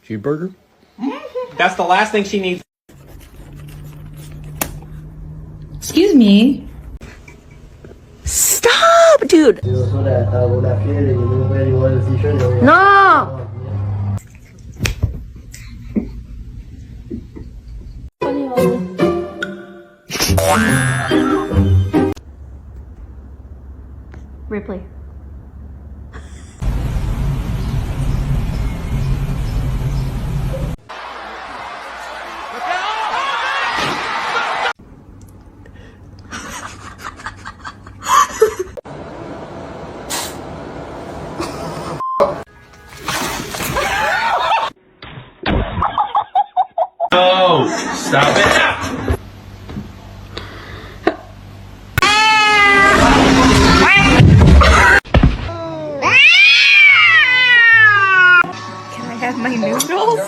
Cheeseburger? That's the last thing she needs. Excuse me. Stop, dude. No. Ripley. No! Stop it! Can I have my noodles?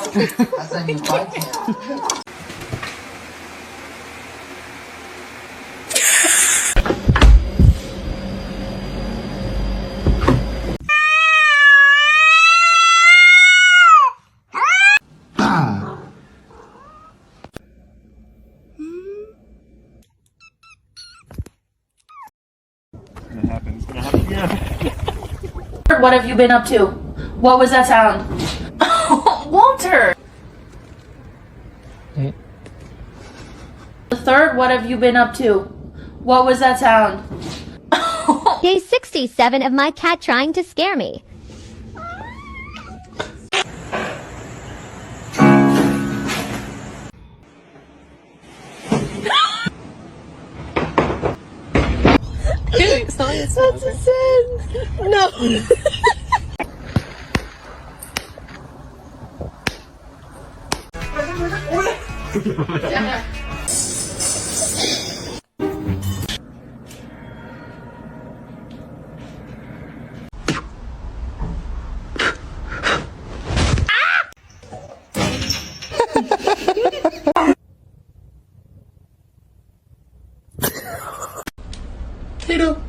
What have you been up to? What was that sound? Walter! The third, what have you been up to? What was that sound? Day 67 of my cat trying to scare me. That's a sin. No. Kato!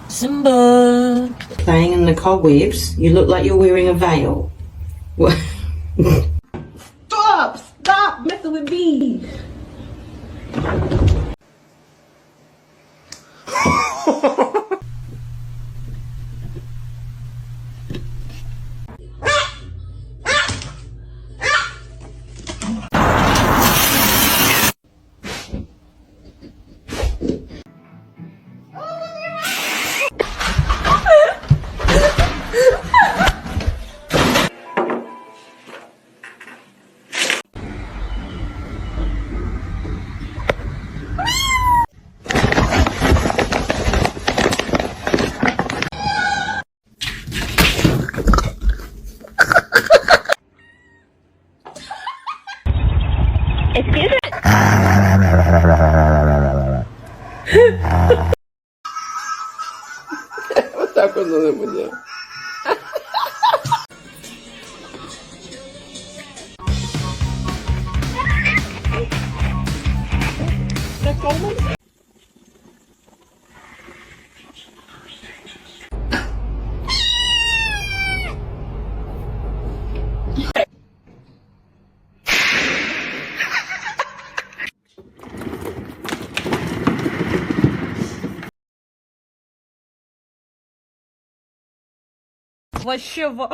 Simba. Playing in the cobwebs, you look like you're wearing a veil. What? Stop messing with me. Excuse me? Está acordando de manhã. Вообще во...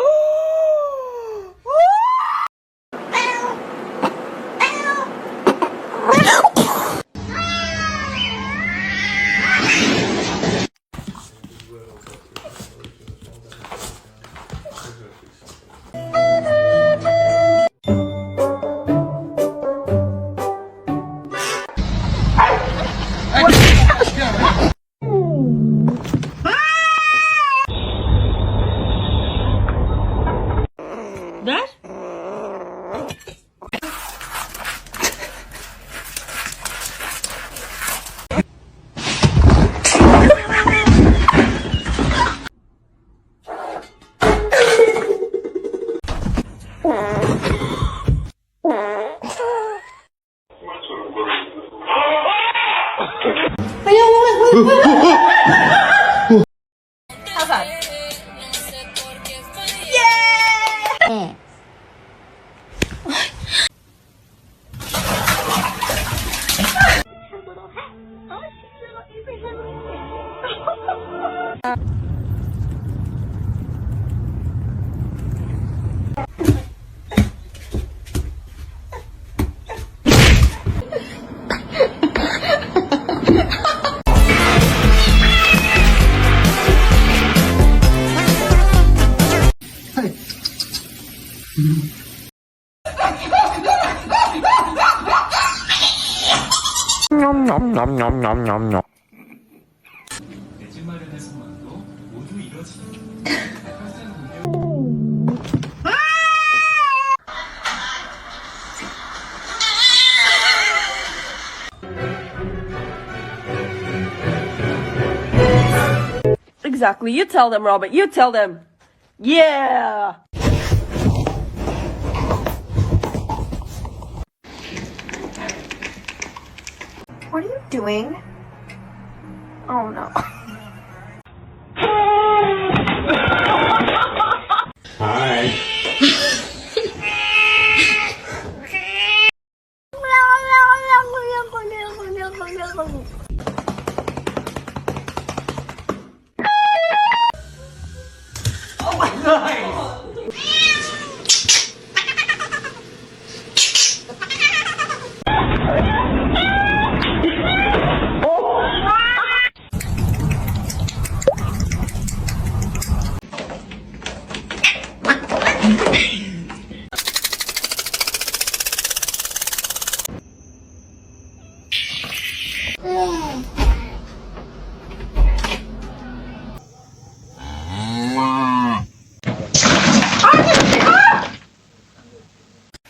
High five. Exactly. You tell them, Robert. You tell them. Yeah. What are you doing? Oh no. Hi.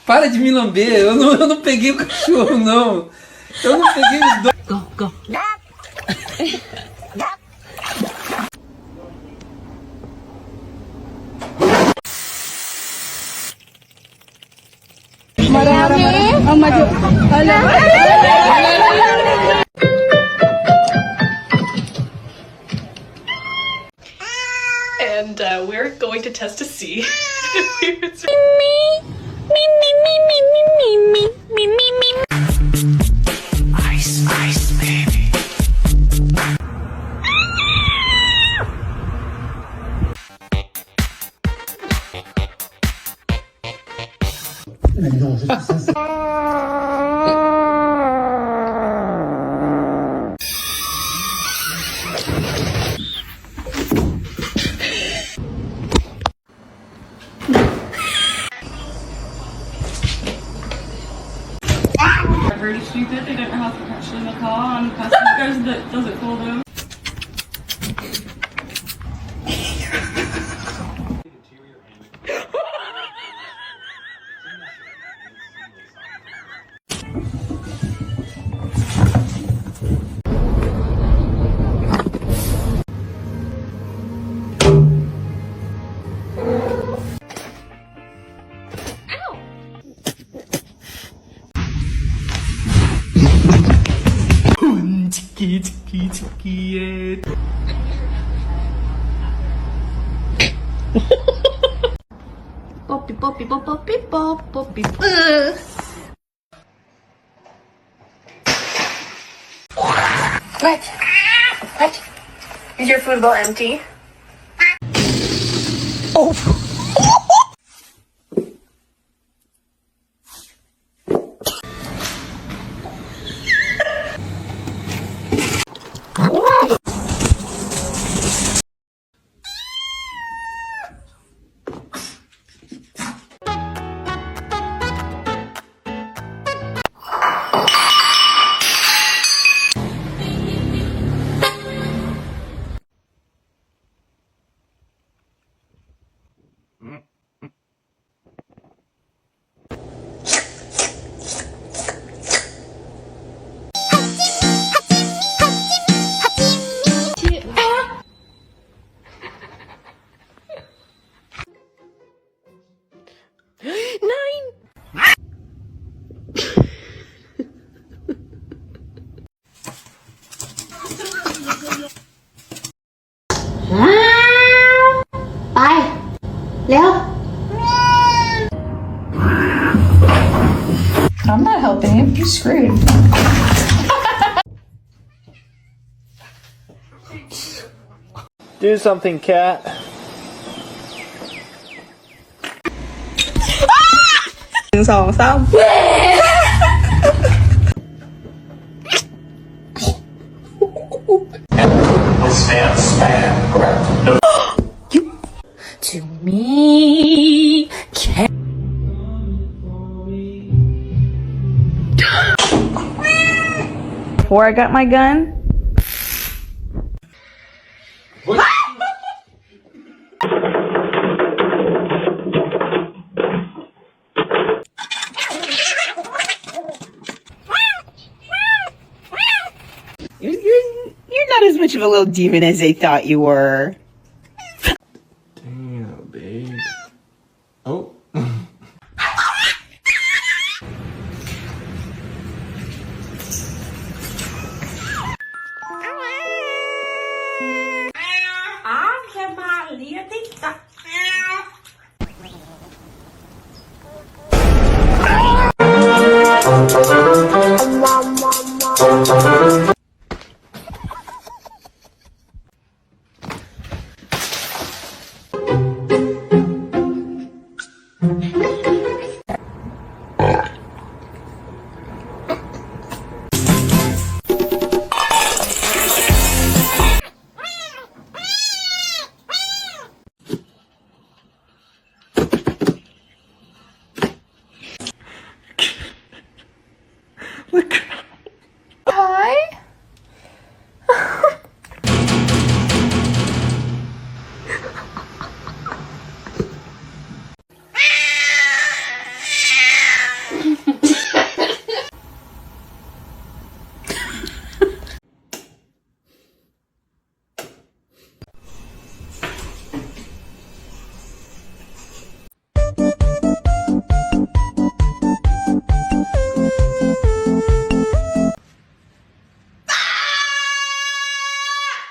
Para de me lamber, eu não peguei o cachorro, não. Eu não peguei os dois. Go. And we're going to test to see if we would Ice, baby. Really stupid, they don't know how to catch in the car and the passenger that does it for them. Poppy, poppy, pop, poppy, pop, poppy. What? Is your food bowl empty? แล้ว I'm not helping you. You're screwed. Do something, cat. To me. Before I got my gun, You're not as much of a little demon as they thought you were. Damn, babe. Oh.